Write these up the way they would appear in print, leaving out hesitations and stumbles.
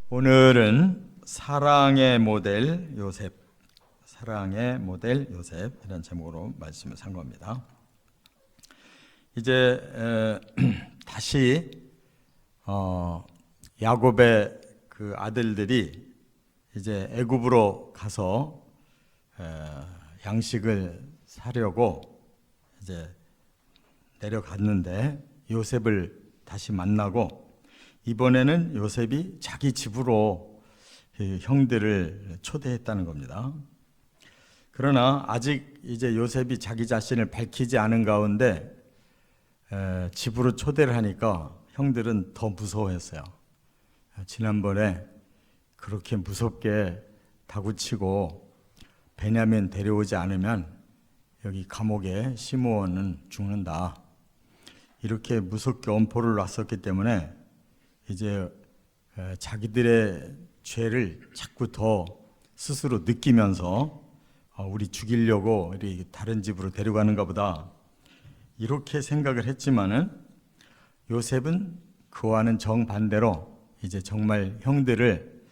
오늘은 사랑의 모델 요셉, 사랑의 모델 요셉 이런 제목으로 말씀을 산 겁니다. 이제 다시 야곱의 그 아들들이 이제 애굽으로 가서 양식을 사려고 이제 내려갔는데 요셉을 다시 만나고, 이번에는 요셉이 자기 집으로 형들을 초대했다는 겁니다. 그러나 아직 이제 요셉이 자기 자신을 밝히지 않은 가운데 집으로 초대를 하니까 형들은 더 무서워했어요. 지난번에 그렇게 무섭게 다구치고 베냐민 데려오지 않으면 여기 감옥에 시므온은 죽는다, 이렇게 무섭게 엄포를 놨었기 때문에 이제 자기들의 죄를 자꾸 더 스스로 느끼면서 우리 죽이려고 다른 집으로 데려가는가 보다, 이렇게 생각을 했지만은 요셉은 그와는 정반대로 이제 정말 형들을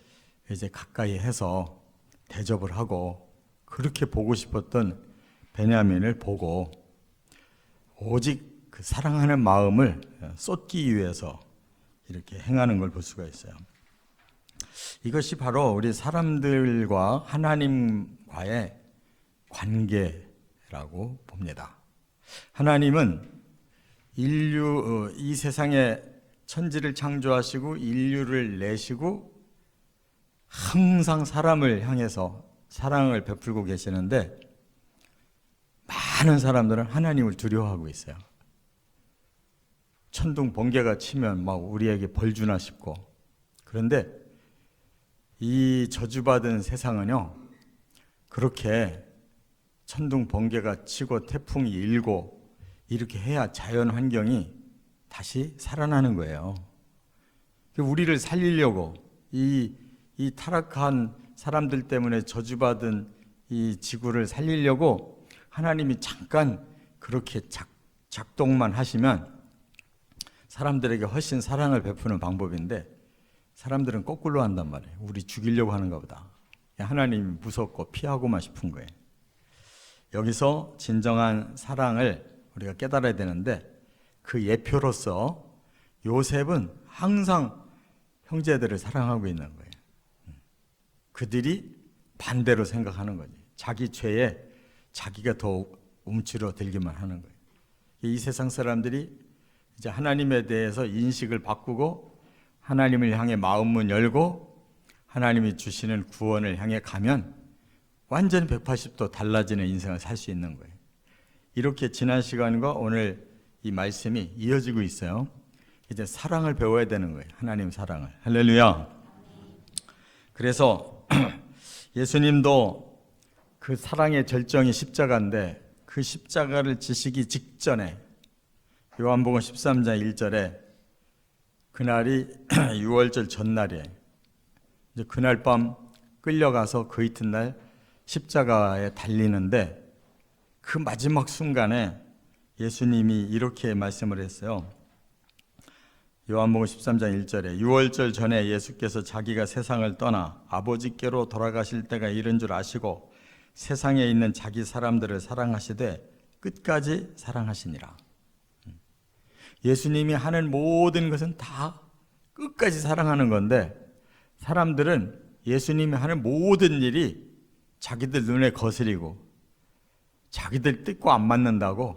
이제 가까이 해서 대접을 하고, 그렇게 보고 싶었던 베냐민을 보고 오직 그 사랑하는 마음을 쏟기 위해서 이렇게 행하는 걸 볼 수가 있어요. 이것이 바로 우리 사람들과 하나님과의 관계라고 봅니다. 하나님은 이 세상에 천지를 창조하시고 인류를 내시고 항상 사람을 향해서 사랑을 베풀고 계시는데, 많은 사람들은 하나님을 두려워하고 있어요. 천둥 번개가 치면 막 우리에게 벌 주나 싶고, 그런데 이 저주받은 세상은요, 그렇게 천둥 번개가 치고 태풍이 일고 이렇게 해야 자연 환경이 다시 살아나는 거예요. 우리를 살리려고 이 타락한 사람들 때문에 저주받은 이 지구를 살리려고 하나님이 잠깐 그렇게 작동만 하시면 사람들에게 훨씬 사랑을 베푸는 방법인데, 사람들은 거꾸로 한단 말이에요. 우리 죽이려고 하는가 보다. 하나님이 무섭고 피하고만 싶은 거예요. 여기서 진정한 사랑을 우리가 깨달아야 되는데, 그 예표로서 요셉은 항상 형제들을 사랑하고 있는 거예요. 그들이 반대로 생각하는 거지. 자기 죄에 자기가 더 움츠러들기만 하는 거예요. 이 세상 사람들이 이제 하나님에 대해서 인식을 바꾸고 하나님을 향해 마음문 열고 하나님이 주시는 구원을 향해 가면 완전히 180도 달라지는 인생을 살 수 있는 거예요. 이렇게 지난 시간과 오늘 이 말씀이 이어지고 있어요. 이제 사랑을 배워야 되는 거예요. 하나님 사랑을. 할렐루야. 그래서 예수님도 그 사랑의 절정이 십자가인데, 그 십자가를 지시기 직전에 요한복음 13장 1절에 그날이 유월절 전날이에요. 이제 그날 밤 끌려가서 그 이튿날 십자가에 달리는데, 그 마지막 순간에 예수님이 이렇게 말씀을 했어요. 요한복음 13장 1절에 유월절 전에 예수께서 자기가 세상을 떠나 아버지께로 돌아가실 때가 이른 줄 아시고 세상에 있는 자기 사람들을 사랑하시되 끝까지 사랑하시니라. 예수님이 하는 모든 것은 다 끝까지 사랑하는 건데, 사람들은 예수님이 하는 모든 일이 자기들 눈에 거스리고 자기들 뜻과 안 맞는다고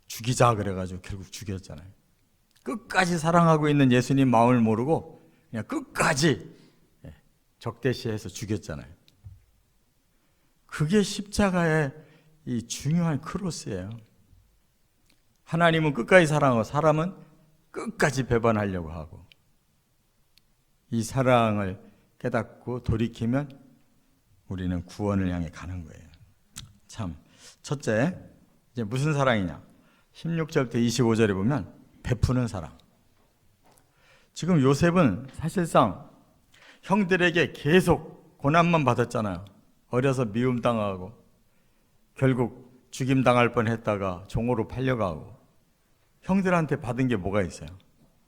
죽이자 그래가지고 결국 죽였잖아요. 끝까지 사랑하고 있는 예수님 마음을 모르고 그냥 끝까지 적대시해서 죽였잖아요. 그게 십자가의 이 중요한 크로스예요. 하나님은 끝까지 사랑하고 사람은 끝까지 배반하려고 하고, 이 사랑을 깨닫고 돌이키면 우리는 구원을 향해 가는 거예요. 참, 첫째, 이제 무슨 사랑이냐? 16절부터 25절에 보면 베푸는 사랑. 지금 요셉은 사실상 형들에게 계속 고난만 받았잖아요. 어려서 미움당하고 결국 죽임당할 뻔했다가 종으로 팔려가고, 형들한테 받은 게 뭐가 있어요?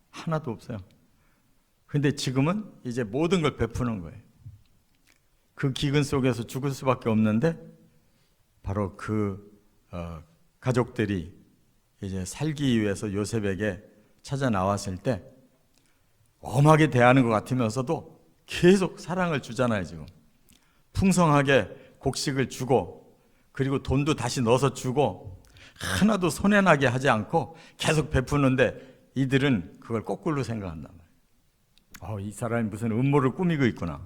하나도 없어요. 근데 지금은 이제 모든 걸 베푸는 거예요. 그 기근 속에서 죽을 수밖에 없는데 바로 그 가족들이 이제 살기 위해서 요셉에게 찾아 나왔을 때 엄하게 대하는 것 같으면서도 계속 사랑을 주잖아요. 지금 풍성하게 곡식을 주고, 그리고 돈도 다시 넣어서 주고, 하나도 손해나게 하지 않고 계속 베푸는데 이들은 그걸 거꾸로 생각한단 말이에요. 이 사람이 무슨 음모를 꾸미고 있구나.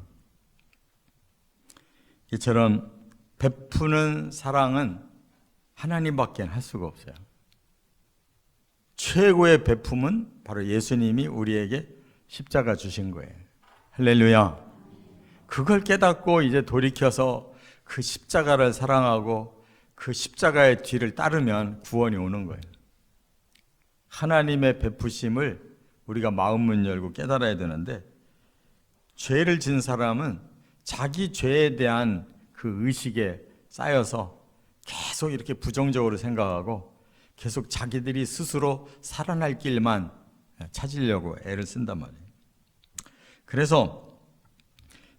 이처럼 베푸는 사랑은 하나님밖에 할 수가 없어요. 최고의 베품은 바로 예수님이 우리에게 십자가 주신 거예요. 할렐루야. 그걸 깨닫고 이제 돌이켜서 그 십자가를 사랑하고 그 십자가의 뒤를 따르면 구원이 오는 거예요. 하나님의 베푸심을 우리가 마음문 열고 깨달아야 되는데, 죄를 진 사람은 자기 죄에 대한 그 의식에 쌓여서 계속 이렇게 부정적으로 생각하고 계속 자기들이 스스로 살아날 길만 찾으려고 애를 쓴단 말이에요. 그래서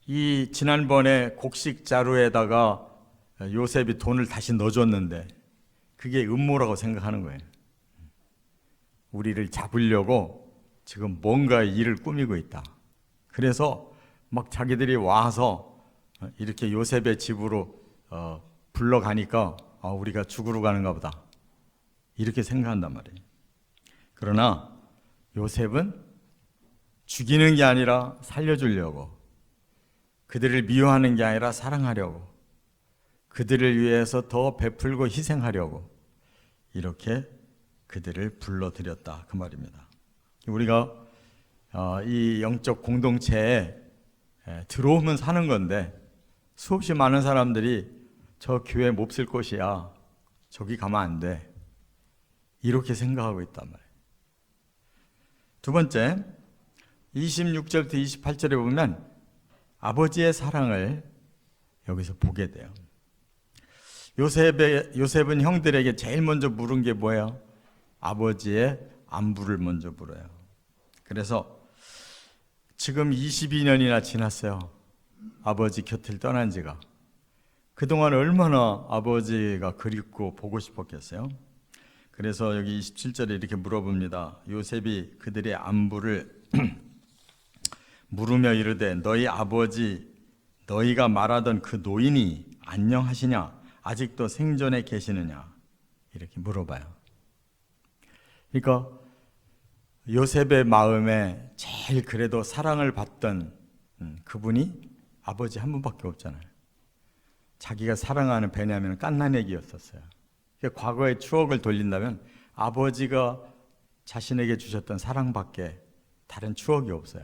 이 지난번에 곡식 자루에다가 요셉이 돈을 다시 넣어줬는데 그게 음모라고 생각하는 거예요. 우리를 잡으려고 지금 뭔가 일을 꾸미고 있다. 그래서 막 자기들이 와서 이렇게 요셉의 집으로 불러가니까 우리가 죽으러 가는가 보다, 이렇게 생각한단 말이에요. 그러나 요셉은 죽이는 게 아니라 살려주려고, 그들을 미워하는 게 아니라 사랑하려고, 그들을 위해서 더 베풀고 희생하려고 이렇게 그들을 불러들였다, 그 말입니다. 우리가 이 영적 공동체에 들어오면 사는 건데 수없이 많은 사람들이 저 교회 몹쓸 곳이야, 저기 가면 안 돼, 이렇게 생각하고 있단 말이에요. 두 번째, 26절부터 28절에 보면 아버지의 사랑을 여기서 보게 돼요. 요셉은 형들에게 제일 먼저 물은 게 뭐예요? 아버지의 안부를 먼저 물어요. 그래서 지금 22년이나 지났어요. 아버지 곁을 떠난 지가. 그동안 얼마나 아버지가 그립고 보고 싶었겠어요? 그래서 여기 27절에 이렇게 물어봅니다. 요셉이 그들의 안부를 물으며 이르되 너희 아버지, 너희가 말하던 그 노인이 안녕하시냐? 아직도 생존해 계시느냐? 이렇게 물어봐요. 그러니까 요셉의 마음에 제일 그래도 사랑을 받던 그분이 아버지 한 분밖에 없잖아요. 자기가 사랑하는 베냐민은 갓난애기였었어요. 그러니까 과거의 추억을 돌린다면 아버지가 자신에게 주셨던 사랑밖에 다른 추억이 없어요.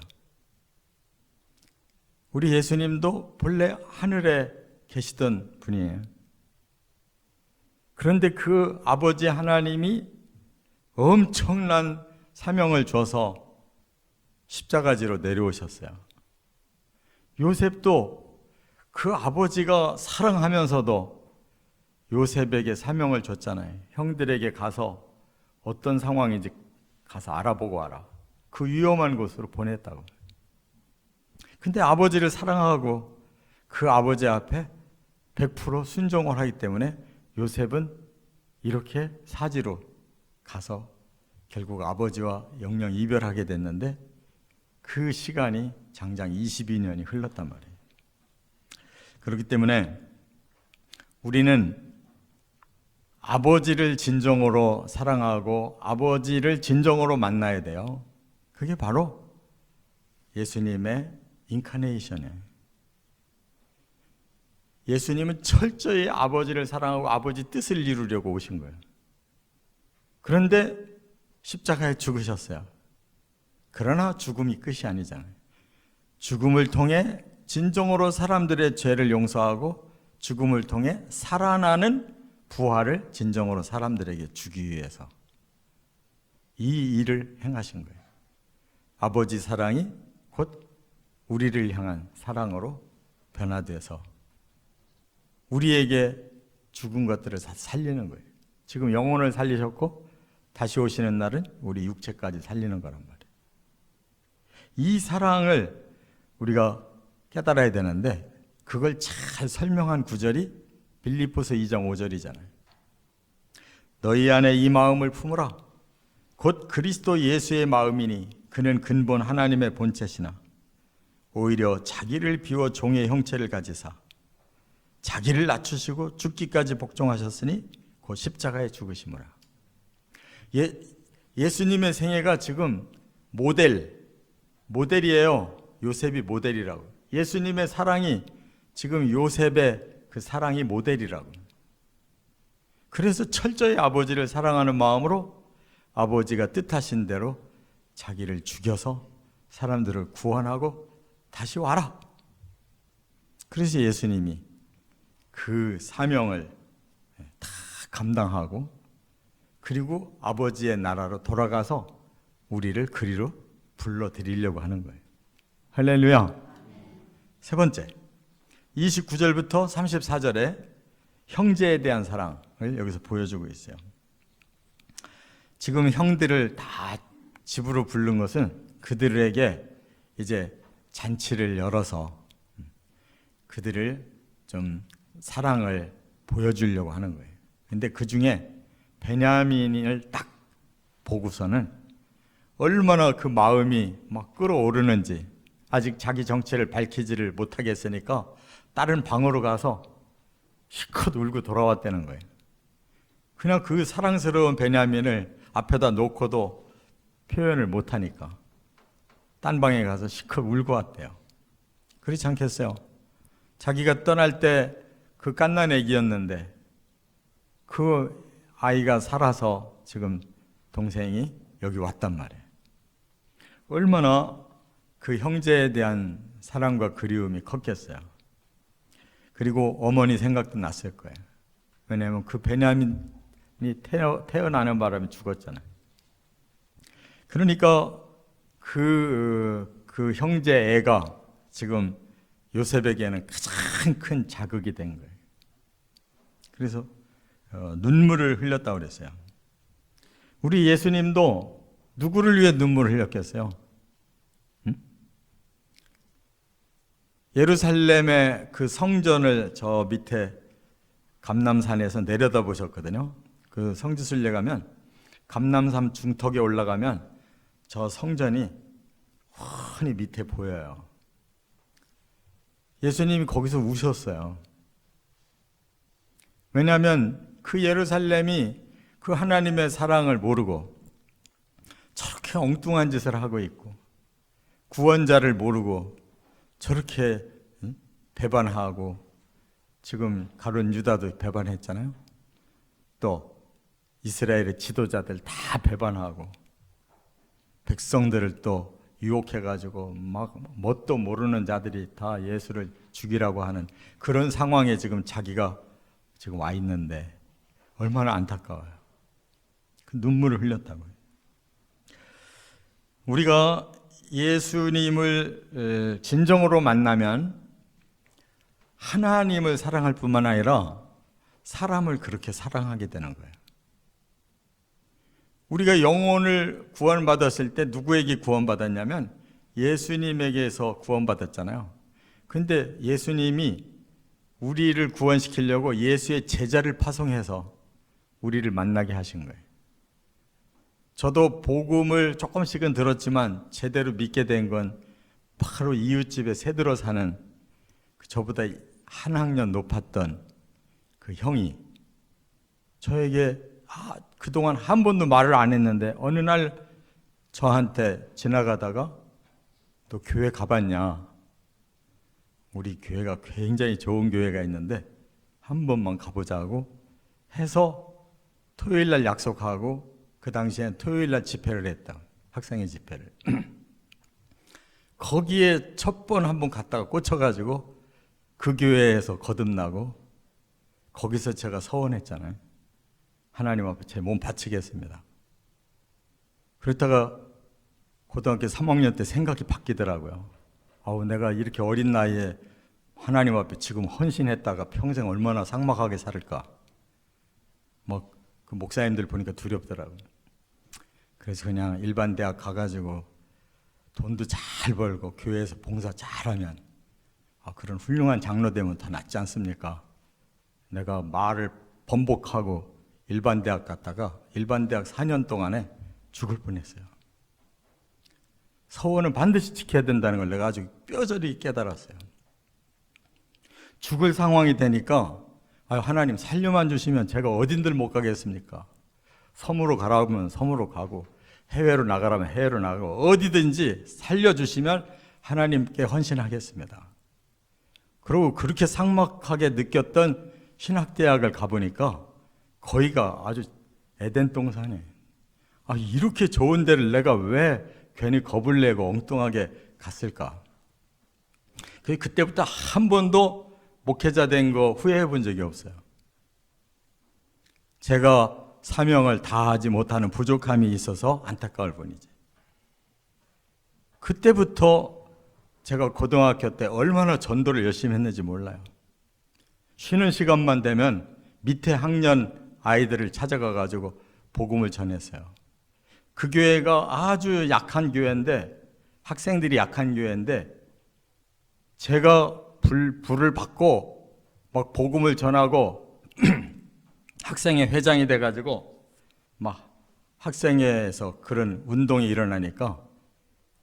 우리 예수님도 본래 하늘에 계시던 분이에요. 그런데 그 아버지 하나님이 엄청난 사명을 줘서 십자가지로 내려오셨어요. 요셉도 그 아버지가 사랑하면서도 요셉에게 사명을 줬잖아요. 형들에게 가서 어떤 상황인지 가서 알아보고 와라. 그 위험한 곳으로 보냈다고. 근데 아버지를 사랑하고 그 아버지 앞에 100% 순종을 하기 때문에 요셉은 이렇게 사지로 가서 결국 아버지와 영영 이별하게 됐는데 그 시간이 장장 22년이 흘렀단 말이에요. 그렇기 때문에 우리는 아버지를 진정으로 사랑하고 아버지를 진정으로 만나야 돼요. 그게 바로 예수님의 인카네이션이에요. 예수님은 철저히 아버지를 사랑하고 아버지 뜻을 이루려고 오신 거예요. 그런데 십자가에 죽으셨어요. 그러나 죽음이 끝이 아니잖아요. 죽음을 통해 진정으로 사람들의 죄를 용서하고 죽음을 통해 살아나는 부활을 진정으로 사람들에게 주기 위해서 이 일을 행하신 거예요. 아버지 사랑이 곧 우리를 향한 사랑으로 변화돼서 우리에게 죽은 것들을 살리는 거예요. 지금 영혼을 살리셨고 다시 오시는 날은 우리 육체까지 살리는 거란 말이에요. 이 사랑을 우리가 깨달아야 되는데 그걸 잘 설명한 구절이 빌립보서 2장 5절이잖아요. 너희 안에 이 마음을 품으라. 곧 그리스도 예수의 마음이니 그는 근본 하나님의 본체시나 오히려 자기를 비워 종의 형체를 가지사 자기를 낮추시고 죽기까지 복종하셨으니 곧 십자가에 죽으시므라. 예수님의 생애가 지금 모델이에요. 요셉이 모델이라고. 예수님의 사랑이 지금 요셉의 그 사랑이 모델이라고. 그래서 철저히 아버지를 사랑하는 마음으로 아버지가 뜻하신 대로 자기를 죽여서 사람들을 구원하고 다시 와라. 그래서 예수님이 그 사명을 다 감당하고 그리고 아버지의 나라로 돌아가서 우리를 그리로 불러드리려고 하는 거예요. 할렐루야. 세 번째, 29절부터 34절에 형제에 대한 사랑을 여기서 보여주고 있어요. 지금 형들을 다 집으로 부른 것은 그들에게 이제 잔치를 열어서 그들을 좀 사랑을 보여주려고 하는 거예요. 근데 그 중에 베냐민을 딱 보고서는 얼마나 그 마음이 막 끓어오르는지 아직 자기 정체를 밝히지를 못하겠으니까 다른 방으로 가서 실컷 울고 돌아왔다는 거예요. 그냥 그 사랑스러운 베냐민을 앞에다 놓고도 표현을 못하니까 딴 방에 가서 실컷 울고 왔대요. 그렇지 않겠어요? 자기가 떠날 때 그 갓난 애기였는데 그 아이가 살아서 지금 동생이 여기 왔단 말이에요. 얼마나 그 형제에 대한 사랑과 그리움이 컸겠어요. 그리고 어머니 생각도 났을 거예요. 왜냐하면 그 베냐민이 태어나는 바람에 죽었잖아요. 그러니까 그 형제 애가 지금 요셉에게는 가장 큰 자극이 된 거예요. 그래서 눈물을 흘렸다고 그랬어요. 우리 예수님도 누구를 위해 눈물을 흘렸겠어요? 예루살렘의 그 성전을 저 밑에 감람산에서 내려다 보셨거든요. 그 성지순례 가면 감람산 중턱에 올라가면 저 성전이 훤히 밑에 보여요. 예수님이 거기서 우셨어요. 왜냐하면 그 예루살렘이 그 하나님의 사랑을 모르고 저렇게 엉뚱한 짓을 하고 있고 구원자를 모르고 저렇게 배반하고 지금 가룟 유다도 배반했잖아요. 또 이스라엘의 지도자들 다 배반하고 백성들을 또 유혹해가지고 막 뭣도 모르는 자들이 다 예수를 죽이라고 하는 그런 상황에 지금 자기가 지금 와 있는데 얼마나 안타까워요. 그 눈물을 흘렸다고요. 우리가 예수님을 진정으로 만나면 하나님을 사랑할 뿐만 아니라 사람을 그렇게 사랑하게 되는 거예요. 우리가 영혼을 구원받았을 때 누구에게 구원받았냐면 예수님에게서 구원받았잖아요. 근데 예수님이 우리를 구원시키려고 예수의 제자를 파송해서 우리를 만나게 하신 거예요. 저도 복음을 조금씩은 들었지만 제대로 믿게 된 건 바로 이웃집에 새들어 사는 저보다 한 학년 높았던 그 형이 저에게 그동안 한 번도 말을 안 했는데 어느 날 저한테 지나가다가 또 교회 가봤냐? 우리 교회가 굉장히 좋은 교회가 있는데 한 번만 가보자고 해서 토요일 날 약속하고 그 당시엔 토요일 날 집회를 했다. 학생회 집회를. 거기에 첫 번 한 번 갔다가 꽂혀가지고 그 교회에서 거듭나고 거기서 제가 서원했잖아요. 하나님 앞에 제 몸 바치겠습니다. 그랬다가 고등학교 3학년 때 생각이 바뀌더라고요. 내가 이렇게 어린 나이에 하나님 앞에 지금 헌신했다가 평생 얼마나 삭막하게 살을까. 그 목사님들 보니까 두렵더라고요. 그래서 그냥 일반 대학 가가지고 돈도 잘 벌고 교회에서 봉사 잘하면 그런 훌륭한 장로 되면 더 낫지 않습니까? 내가 말을 번복하고 일반 대학 갔다가 일반 대학 4년 동안에 죽을 뻔했어요. 서원은 반드시 지켜야 된다는 걸 내가 아주 뼈저리 깨달았어요. 죽을 상황이 되니까 하나님 살려만 주시면 제가 어딘들 못 가겠습니까? 섬으로 가라면 섬으로 가고 해외로 나가라면 해외로 나가고 어디든지 살려주시면 하나님께 헌신하겠습니다. 그리고 그렇게 삭막하게 느꼈던 신학대학을 가보니까 거기가 아주 에덴 동산이에요. 이렇게 좋은 데를 내가 왜 괜히 겁을 내고 엉뚱하게 갔을까? 그때부터 한 번도 목회자 된 거 후회해 본 적이 없어요. 제가 사명을 다하지 못하는 부족함이 있어서 안타까울 뿐이지. 그때부터 제가 고등학교 때 얼마나 전도를 열심히 했는지 몰라요. 쉬는 시간만 되면 밑에 학년 아이들을 찾아가 가지고 복음을 전했어요. 그 교회가 아주 약한 교회인데, 학생들이 약한 교회인데, 제가 불을 받고 막 복음을 전하고 학생회 회장이 돼가지고 막 학생회에서 그런 운동이 일어나니까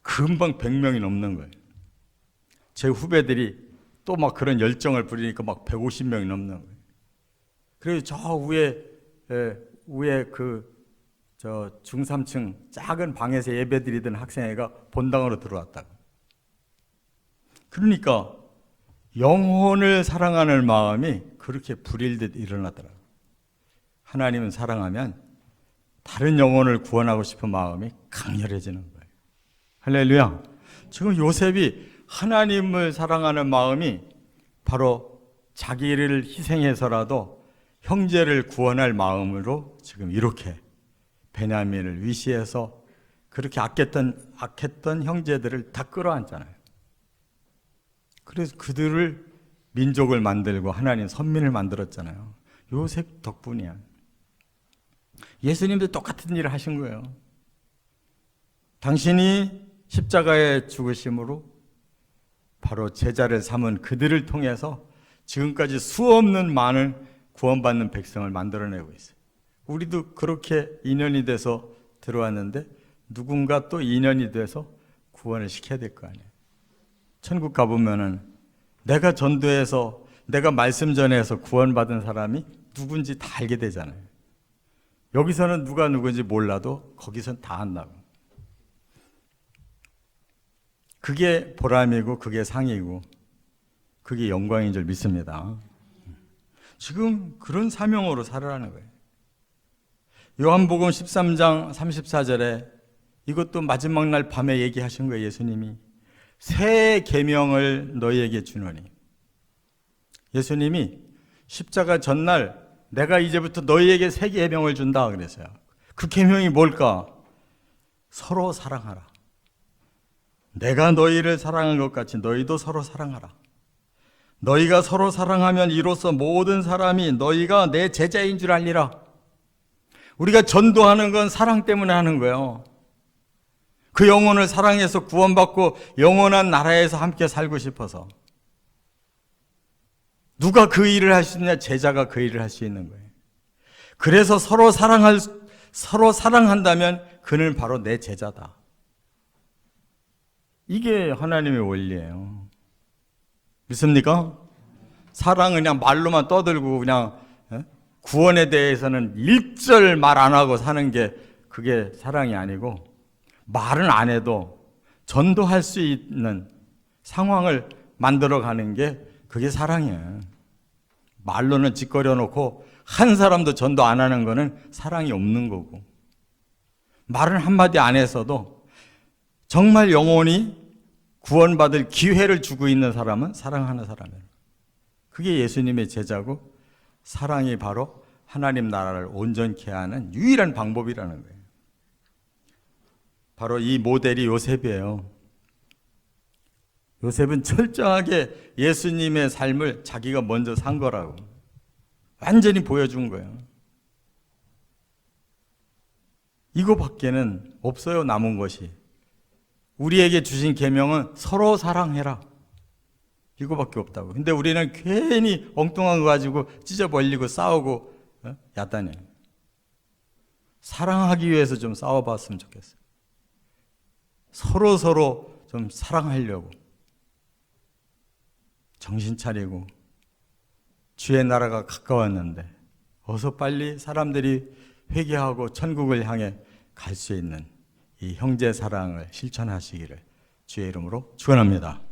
금방 100명이 넘는 거예요. 제 후배들이 또 막 그런 열정을 부리니까 막 150명이 넘는 거예요. 그리고 저 위에 저 중3층 작은 방에서 예배드리던 학생회가 본당으로 들어왔다고. 그러니까 영혼을 사랑하는 마음이 그렇게 불일듯 일어나더라고요. 하나님은 사랑하면 다른 영혼을 구원하고 싶은 마음이 강렬해지는 거예요. 할렐루야. 지금 요셉이 하나님을 사랑하는 마음이 바로 자기를 희생해서라도 형제를 구원할 마음으로 지금 이렇게 베냐민을 위시해서 그렇게 악했던 형제들을 다 끌어안잖아요. 그래서 그들을 민족을 만들고 하나님 선민을 만들었잖아요. 요셉 덕분이야. 예수님도 똑같은 일을 하신 거예요. 당신이 십자가에 죽으심으로 바로 제자를 삼은 그들을 통해서 지금까지 수없는 많은 구원받는 백성을 만들어내고 있어요. 우리도 그렇게 인연이 돼서 들어왔는데 누군가 또 인연이 돼서 구원을 시켜야 될 거 아니에요. 천국 가보면은 내가 전도해서 내가 말씀 전해서 구원받은 사람이 누군지 다 알게 되잖아요. 여기서는 누가 누군지 몰라도 거기선 다 안다고. 그게 보람이고 그게 상이고 그게 영광인 줄 믿습니다. 지금 그런 사명으로 살아라는 거예요. 요한복음 13장 34절에 이것도 마지막 날 밤에 얘기하신 거예요. 예수님이 새 계명을 너희에게 주노니. 예수님이 십자가 전날 내가 이제부터 너희에게 새 계명을 준다 그랬어요. 그 계명이 뭘까? 서로 사랑하라. 내가 너희를 사랑한 것 같이 너희도 서로 사랑하라. 너희가 서로 사랑하면 이로써 모든 사람이 너희가 내 제자인 줄 알리라. 우리가 전도하는 건 사랑 때문에 하는 거예요. 그 영혼을 사랑해서 구원받고 영원한 나라에서 함께 살고 싶어서. 누가 그 일을 할 수 있냐? 제자가 그 일을 할 수 있는 거예요. 그래서 서로 사랑한다면 그는 바로 내 제자다. 이게 하나님의 원리예요. 믿습니까? 사랑은 그냥 말로만 떠들고 그냥 구원에 대해서는 일절 말 안 하고 사는 게 그게 사랑이 아니고, 말은 안 해도 전도할 수 있는 상황을 만들어가는 게 그게 사랑이에요. 말로는 짓거려 놓고 한 사람도 전도 안 하는 거는 사랑이 없는 거고, 말은 한마디 안 했어도 정말 영혼이 구원받을 기회를 주고 있는 사람은 사랑하는 사람이에요. 그게 예수님의 제자고, 사랑이 바로 하나님 나라를 온전케 하는 유일한 방법이라는 거예요. 바로 이 모델이 요셉이에요. 요셉은 철저하게 예수님의 삶을 자기가 먼저 산 거라고 완전히 보여준 거예요. 이거밖에는 없어요. 남은 것이. 우리에게 주신 계명은 서로 사랑해라. 이거밖에 없다고. 근데 우리는 괜히 엉뚱한 거 가지고 찢어 벌리고 싸우고 야단해. 사랑하기 위해서 좀 싸워봤으면 좋겠어요. 서로 좀 사랑하려고. 정신 차리고. 주의 나라가 가까웠는데 어서 빨리 사람들이 회개하고 천국을 향해 갈 수 있는 이 형제 사랑을 실천하시기를 주의 이름으로 축원합니다.